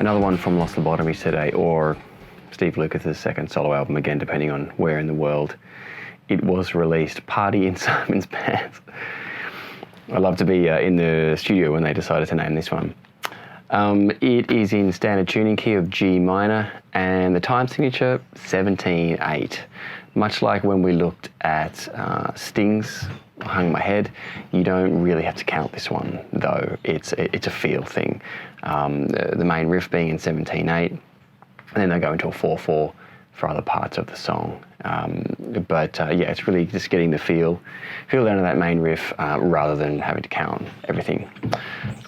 Another one from Los Lobotomys today, or Steve Lukather's second solo album, again, depending on where in the world it was released. Party in Simon's Pants. I'd love to be in the studio when they decided to name this one. It is in standard tuning key of G minor, and the time signature 17/8. Much like when we looked at Sting's Hung My Head, you don't really have to count this one, though. It's a feel thing. The main riff being in 17/8, and then they go into a 4/4 for other parts of the song. Yeah, it's really just getting the feel down to that main riff rather than having to count everything.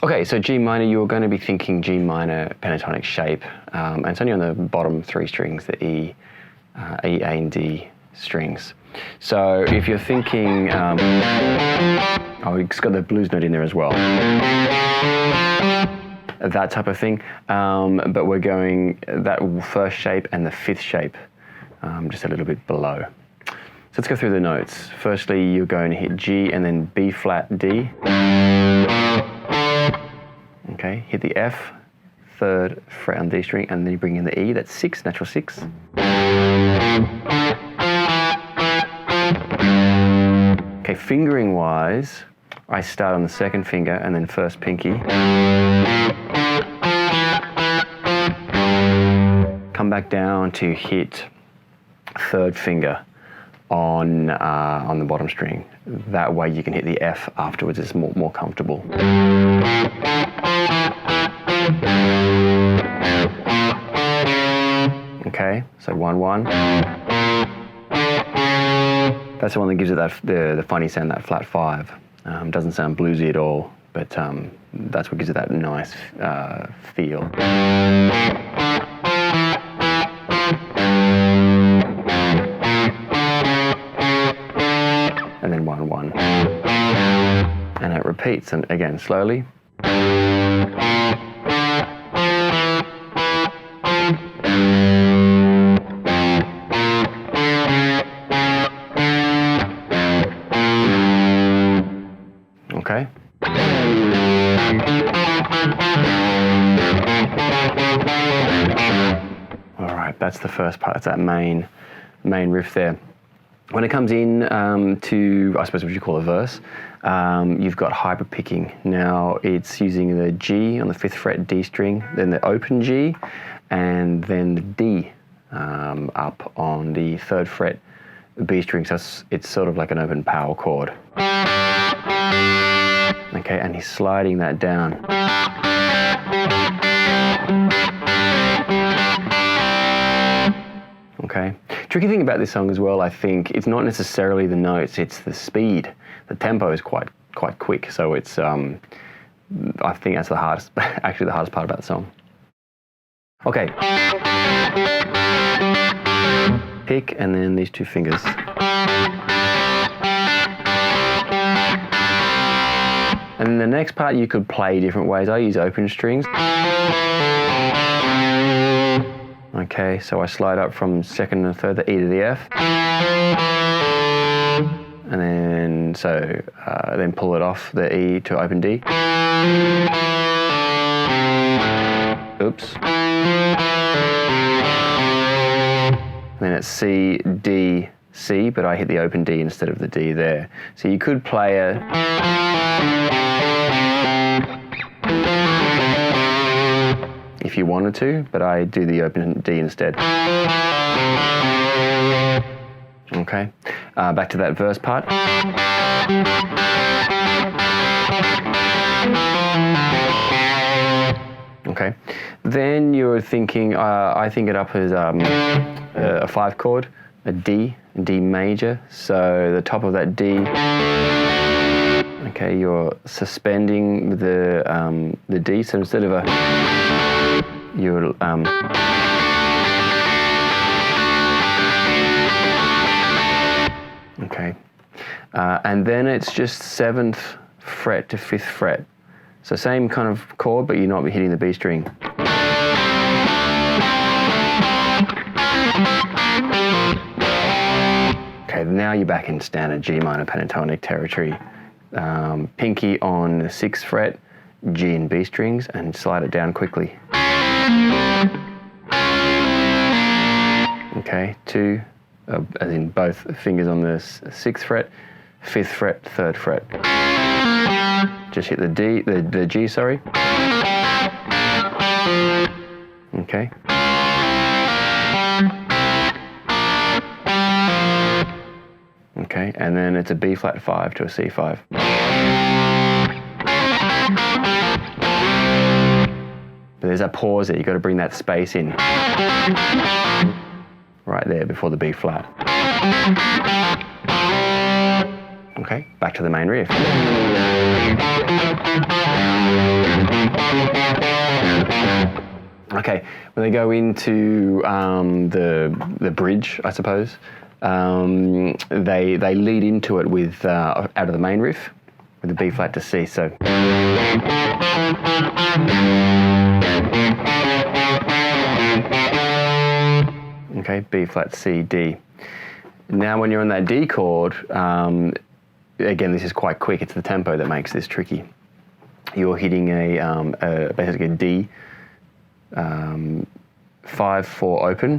Okay, so G minor, you're going to be thinking G minor pentatonic shape, and it's only on the bottom 3 strings, the E, A, and D strings. So if you're thinking, it's got the blues note in there as well, that type of thing, but we're going that first shape and the 5th shape just a little bit below. So let's go through the notes. Firstly, you're going to hit G and then B flat D. Okay, hit the F, 3rd fret on D string, and then you bring in the E, that's 6, natural 6. Okay, fingering wise, I start on the 2nd finger and then 1st pinky. Come back down to hit 3rd finger on the bottom string. That way you can hit the F afterwards, it's more comfortable. Okay, so 1/1. That's the one that gives it that the funny sound, that flat 5. Doesn't sound bluesy at all, but that's what gives it that nice feel. And then 1/1. And it repeats, and again, slowly. Okay. All right, that's the first part. That's that main riff there. When it comes in to, I suppose what you call a verse, you've got hyper picking. Now it's using the G on the 5th fret D string, then the open G, and then the D up on the 3rd fret B string. So it's sort of like an open power chord. Okay, and he's sliding that down. Okay. Tricky thing about this song as well, I think, it's not necessarily the notes, it's the speed. The tempo is quite quick, so it's I think that's the hardest, actually the hardest part about the song. Okay. Pick, and then these 2 fingers. And then the next part you could play different ways. I use open strings. Okay, so I slide up from 2nd and 3rd, the E to the F. And then, then pull it off the E to open D. Oops. And then it's C, D, C, but I hit the open D instead of the D there. So you could play if you wanted to, but I do the open D instead. Okay, back to that verse part. Okay, then you're thinking, I think it up as a 5 chord, a D major, so the top of that D, okay, you're suspending the D, so instead of you're okay, and then it's just 7th fret to 5th fret, so same kind of chord, but you're not hitting the B string. Okay, now you're back in standard G minor pentatonic territory. Pinky on the 6th fret, G and B strings, and slide it down quickly. Okay, 2, as in both fingers on the 6th fret, 5th fret, 3rd fret. Just hit the D, the G, sorry. Okay. Okay, and then it's a B flat 5 to a C5. But there's that pause there, you've got to bring that space in. Right there before the B flat. Okay, back to the main riff. Okay, when they go into the bridge, I suppose, they lead into it with out of the main riff with the B flat to C. So. Okay, B flat C D. Now, when you're on that D chord, again, this is quite quick. It's the tempo that makes this tricky. You're hitting basically a D. 5, 4 open,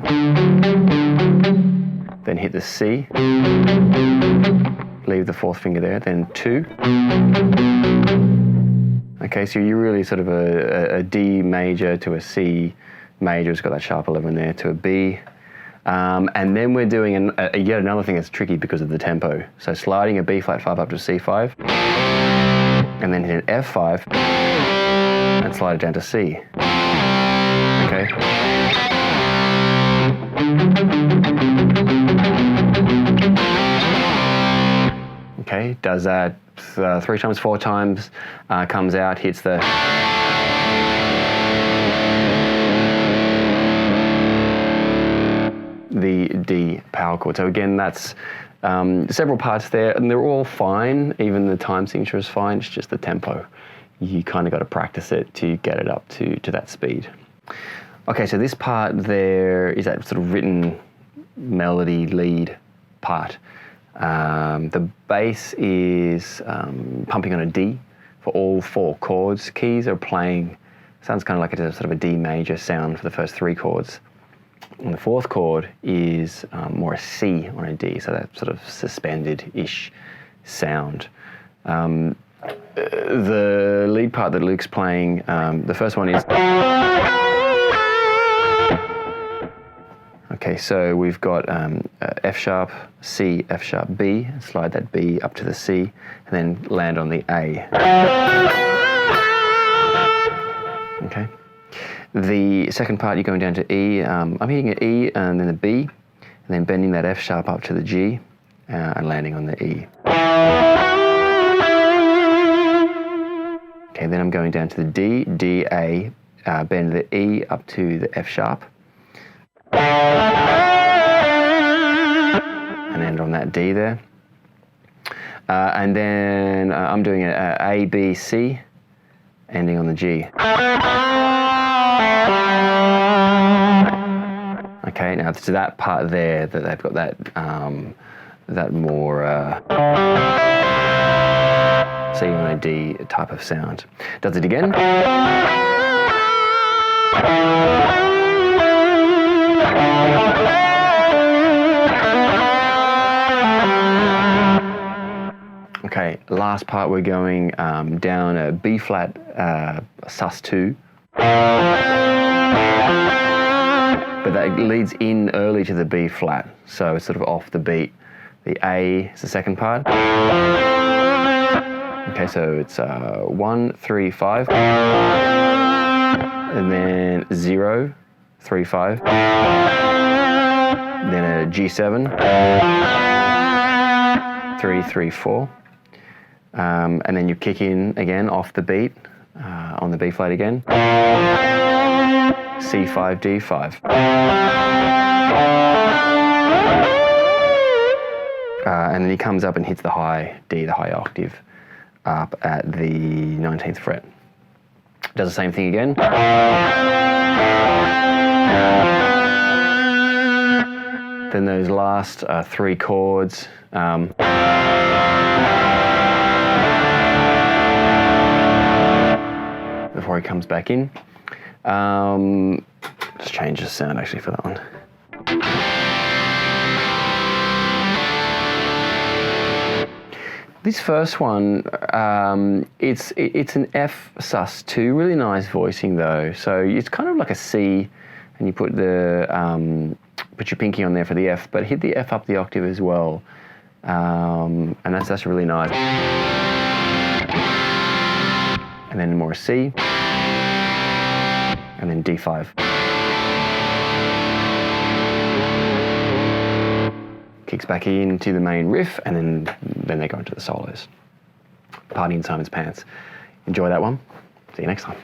then hit the C, leave the 4th finger there, then 2. Okay, so you're really sort of a D major to a C major, it's got that sharp 11 there, to a B. And then we're doing yet another thing that's tricky because of the tempo. So sliding a B flat 5 up to C5, and then hit an F5, and slide it down to C. Okay. Okay, does that 3 times, 4 times, comes out, hits the D power chord. So again, that's several parts there, and they're all fine. Even the time signature is fine. It's just the tempo. You kind of got to practice it to get it up to that speed. Okay, so this part there is that sort of written melody lead part. The bass is pumping on a D for all 4 chords. Keys are playing, sounds kind of like a sort of a D major sound for the first 3 chords. And the 4th chord is more a C on a D, so that sort of suspended-ish sound. The lead part that Luke's playing, the first one is... Okay, so we've got F sharp, C, F sharp, B. Slide that B up to the C, and then land on the A. Okay. The second part, you're going down to E. I'm hitting an E and then a B, and then bending that F sharp up to the G, and landing on the E. Okay, then I'm going down to the D, D, A, bend the E up to the F sharp, and end on that D there. And then I'm doing A, B, C, ending on the G. Okay, now to that part there, that they've got that more C on a D type of sound. Does it again. Okay, last part we're going down a B flat sus2. But that leads in early to the B flat, so it's sort of off the beat. The A is the second part. Okay, so it's 1, 3, 5, and then 0, 3, 5, then a G7, 3, 3, 4, and then you kick in again off the beat on the B flat again. C5, D5. And then he comes up and hits the high D, the high octave, up at the 19th fret. Does the same thing again. Then those last 3 chords. Before he comes back in. change the sound actually for that one. This first one, it's an F sus2, really nice voicing though. So it's kind of like a C, and you put put your pinky on there for the F, but hit the F up the octave as well, and that's really nice. And then more C, and then D5. Kicks back into the main riff, and then they go into the solos. Party in Simon's Pants. Enjoy that one. See you next time.